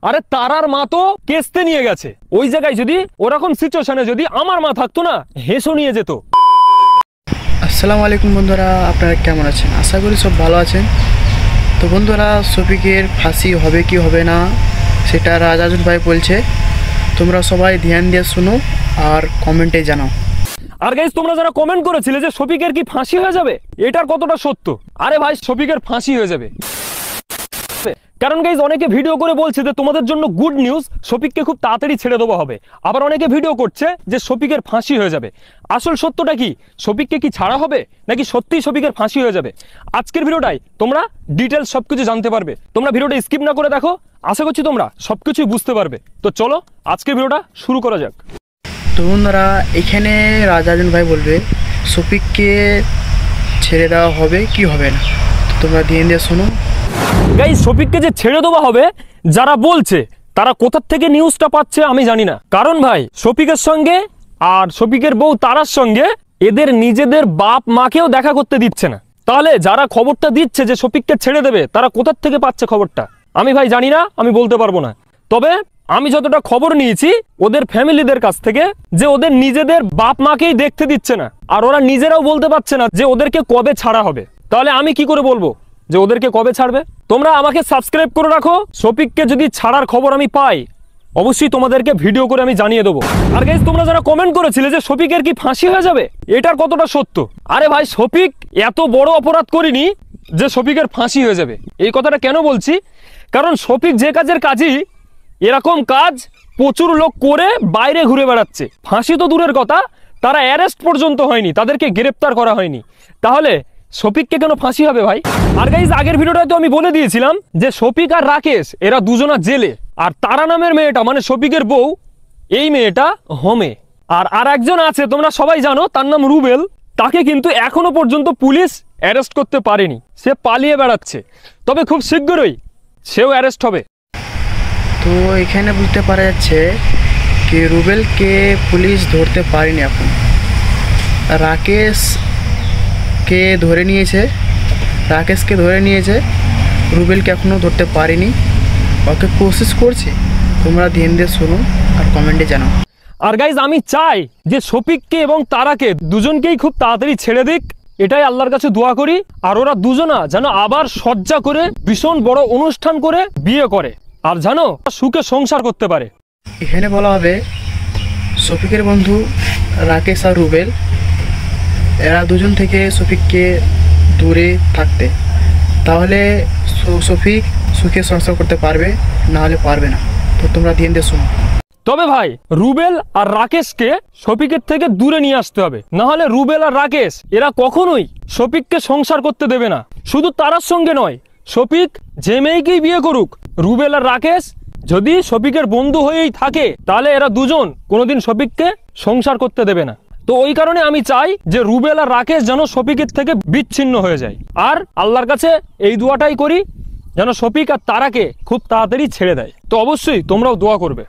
আরে তারার মা তো কেসতে নিয়ে গেছে, ওই জায়গায় যদি ওরকম সিচুয়েশনে যদি আমার মা থাকতো না, হেসো নিয়ে যেত। আসসালামু আলাইকুম বন্ধুরা, আপনারা কেমন আছেন? আশা করি সব ভালো আছেন। তো বন্ধুরা, শফিকের ফাঁসি হবে কি হবে না সেটা রাজাজুল ভাই বলছে, তোমরা সবাই ধ্যান দিয়ে শুনো আর কমেন্টে জানাও। আর গাইস, তোমরা যারা কমেন্ট করেছিলে যে শফিকের কি ফাঁসি হয়ে যাবে, এটার কতটা সত্য? আরে ভাই, শফিকের ফাঁসি হয়ে যাবে। কারণ গাইস, অনেকে ভিডিও করে বলছে যে তোমাদের জন্য গুড নিউজ, শফিককে খুব তাড়াতাড়ি ছেড়ে দেওয়া হবে। আবার অনেকে ভিডিও করছে যে শফিকের ফাঁসি হয়ে যাবে। আসল সত্যটা কি? শফিককে কি ছাড়া হবে নাকি সত্যিই শফিকের ফাঁসি হয়ে যাবে? আজকের ভিডিওটাই তোমরা ডিটেলস সবকিছু জানতে পারবে। তোমরা ভিডিওটা স্কিপ না করে দেখো, আশা করছি তোমরা সবকিছুই বুঝতে পারবে। তো চলো আজকের ভিডিওটা শুরু করা যাক। তো বন্ধুরা, এখানে রাজাজুল ভাই বলবে শফিককে ছেড়ে দেওয়া হবে কি হবে না, তোমরা ধ্যান দিয়ে শোনো। গাইস, শফিককে যে ছেড়ে দেওয়া হবে যারা বলছে, তারা কোথা থেকে নিউজটা পাচ্ছে আমি জানি না। কারণ ভাই, শফিকের সঙ্গে আর শফিকের বউ তারার সঙ্গে এদের নিজেদের বাপ মাকেও দেখা করতে দিচ্ছে না। তাহলে যারা খবরটা দিচ্ছে যে শফিককে ছেড়ে দেবে, তারা কোথা থেকে পাচ্ছে খবরটা আমি ভাই জানি না, আমি বলতে পারবো না। তবে আমি যতটা খবর নিয়েছি ওদের ফ্যামিলিদের কাছ থেকে, যে ওদের নিজেদের বাপ মাকেই দেখতে দিচ্ছে না, আর ওরা নিজেরাও বলতে পারছে না যে ওদেরকে কবে ছাড়া হবে। তাহলে আমি কি করে বলবো যে ওদেরকে কবে ছাড়বে? তোমরা আমাকে সাবস্ক্রাইব করে রাখো, শফিককে যদি ছাড়ার খবর আমি পাই অবশ্যই তোমাদেরকে ভিডিও করে আমি জানিয়ে দেবো। আর গাইস, তোমরা যারা কমেন্ট করেছিলে যে শফিকের কি ফাঁসি হয়ে যাবে, এটার কতটা সত্য? আরে ভাই, শফিক এত বড় অপরাধ করিনি যে শফিকের ফাঁসি হয়ে যাবে। এই কথাটা কেন বলছি? কারণ শফিক যে কাজের কাজই, এরকম কাজ প্রচুর লোক করে বাইরে ঘুরে বেড়াচ্ছে। ফাঁসি তো দূরের কথা, তারা অ্যারেস্ট পর্যন্ত হয়নি, তাদেরকে গ্রেপ্তার করা হয়নি। তাহলে শফিককে কেন ফাঁসি হবে ভাই? আর গাইস, আগের ভিডিওটায় তো আমি বলে দিয়েছিলাম যে শফিক আর রাকেশ এরা দুজনা জেলে, আর তারা নামের মেয়েটা মানে শফিকের বউ, এই মেয়েটা হোমে। আর একজন আছে, তোমরা সবাই জানো, তার নাম রুবেল। তাকে কিন্তু এখনো পর্যন্ত পুলিশ অ্যারেস্ট করতে পারেনি, সে পালিয়ে বেড়াচ্ছে। তবে খুব শীঘ্রই সেও অ্যারেস্ট হবে। তো এখানে বুঝতে পারা যাচ্ছে কি রুবেলকে পুলিশ ধরতে পারেনি এখন, রাকেশকে ধরে নিয়েছে, রুবেলকে এখনও ধরতে পারেনি, ওকে কোশিশ করছে। তোমরা ধ্যান দিয়ে শোনো আর কমেন্টে জানাও। আর গাইজ, আমি চাই যে শফিককে এবং তারাকে দুজনকেই খুব তাড়াতাড়ি ছেড়ে দিক, এটাই আল্লাহর কাছে দোয়া করি। আর ওরা দুজনা যেন আবার সজ্জা করে ভীষণ বড় অনুষ্ঠান করে বিয়ে করে, আর জানো সুখে সংসার করতে পারে। এখানে বলা হবে শফিকের বন্ধু রাকেশ আর রুবেল, এরা দুজন থেকে শফিককে দূরে থাকতে, তাহলে শফিক সুখে সংসার করতে পারবে, না হলে পারবে না। তো তোমরা ধ্যান দিয়ে শোনো। তবে ভাই, রুবেল আর রাকেশকে শফিকের থেকে দূরে নিয়ে আসতে হবে, না হলে রুবেল আর রাকেশ এরা কখনোই শফিককে সংসার করতে দেবে না। শুধু তারার সঙ্গে নয়, শফিক যে মেয়েকেই বিয়ে করুক, রুবেল আর রাকেশ যদি শফিকের বন্ধু হয়েই থাকে, তাহলে এরা দুজন কোনোদিন শফিককে সংসার করতে দেবে না। তো ওই কারণে আমি চাই যে রুবেল আর রাকেশ যেন শফিকের থেকে বিচ্ছিন্ন হয়ে যায়। আর আল্লাহর কাছে এই দোয়াটাই করি যেন শফিক আর তারাকে খুব তাড়াতাড়ি ছেড়ে দেয়। তো অবশ্যই তোমরাও দোয়া করবে।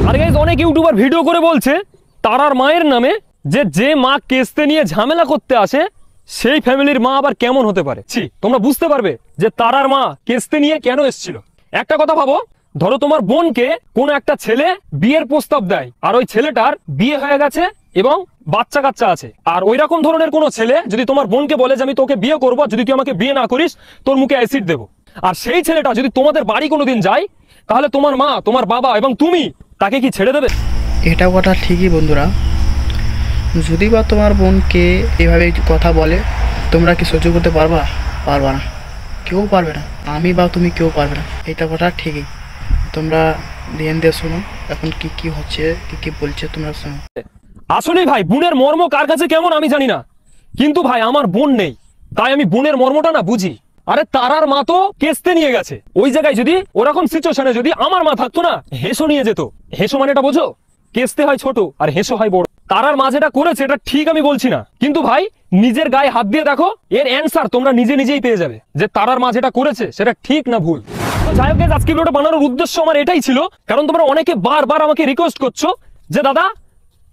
আর গাইস, অনেক ইউটিউবার ভিডিও করে বলছে তারার মায়ের নামে, যে মা কেসতে নিয়ে ঝামেলা করতে আসে সেই ফ্যামিলির মা আবার কেমন হতে পারে। তোমরা বুঝতে পারবে যে তারার মা কেসতে নিয়ে কেন এসেছিল। একটা কথা ভাবো, ধরো তোমার বোনকে কোন একটা ছেলে বিয়ের প্রস্তাব দেয়, আর ওই ছেলেটার বিয়ে হয়ে গেছে এবং বাচ্চা কাচ্চা আছে। আর ওই রকম ধরনের কোনো ছেলে যদি তোমার বোনকে বলে যে আমি তোকে বিয়ে করবো, যদি তুই আমাকে বিয়ে না করিস তোর মুখে অ্যাসিড দেবো, আর সেই ছেলেটা যদি তোমাদের বাড়ি কোনোদিন যায়, তাহলে তোমার মা, তোমার বাবা এবং তুমি তাকে কি ছেড়ে দেবে? এটা কথা ঠিকই বন্ধুরা, যদি বা তোমার বোনকে এভাবে কথা বলে, তোমরা কি সহ্য করতে পারবা? পারবা না, কেউ পারবে না, আমি বা তুমি কেউ পারবে না। এটা কথা ঠিকই। তোমরা ধ্যান দিয়ে শোনো, এখন কি হচ্ছে, কি বলছে তোমরা শোনো। আসলে ভাই, বোনের মর্ম কার কাছে কেমন আমি জানি না, কিন্তু ভাই আমার বোন নেই, তাই আমি বোনের মর্মটা না বুঝি। আরে তারার মা তো কেসতে নিয়ে গেছে, ওই জায়গায় যদি ওরকম সিচুয়েশনে যদি আমার মা থাকতো না, হেসো নিয়ে যেত। হেসো মানে এটা বোঝো, কেসতে হয় ছোট আর হেসো হয় বড়। তারার মা যেটা করেছে এটা ঠিক আমি বলছি না, কিন্তু ভাই নিজের গায়ে হাত দিয়ে দেখো, এর অ্যান্সার তোমরা নিজেই পেয়ে যাবে যে তারার মা যেটা করেছে সেটা ঠিক না ভুল। তো যাই হোক, আজকে ভিডিওটা বানানোর উদ্দেশ্য আমার এটাই ছিল, কারণ তোমরা অনেকে বারবার আমাকে রিকোয়েস্ট করছো যে দাদা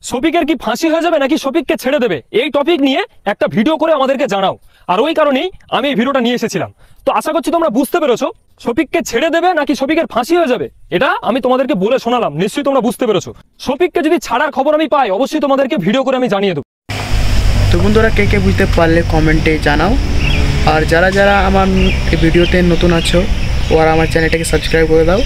শফিকের কি ফাঁসি হয়ে যাবে নাকি শফিককে ছেড়ে দেবে, এই টপিক নিয়ে একটা ভিডিও করে আমাদেরকে জানাও। আর ওই কারণেই আমি এই ভিডিওটা নিয়ে এসেছিলাম। তো আশা করছি তোমরা বুঝতে পেরেছো শফিককে ছেড়ে দেবে নাকি শফিকের ফাঁসি হয়ে যাবে, এটা আমি তোমাদেরকে বলে শোনালাম, নিশ্চয়ই তোমরা বুঝতে পেরেছো। শফিককে যদি ছাড়ার খবর আমি পাই অবশ্যই তোমাদেরকে ভিডিও করে আমি জানিয়ে দেবো। তো বন্ধুরা কে কে বুঝতে পারলে কমেন্টে জানাও। আর যারা যারা আমার এই ভিডিওতে নতুন আছো ওরা আমার চ্যানেলটাকে সাবস্ক্রাইব করে দাও।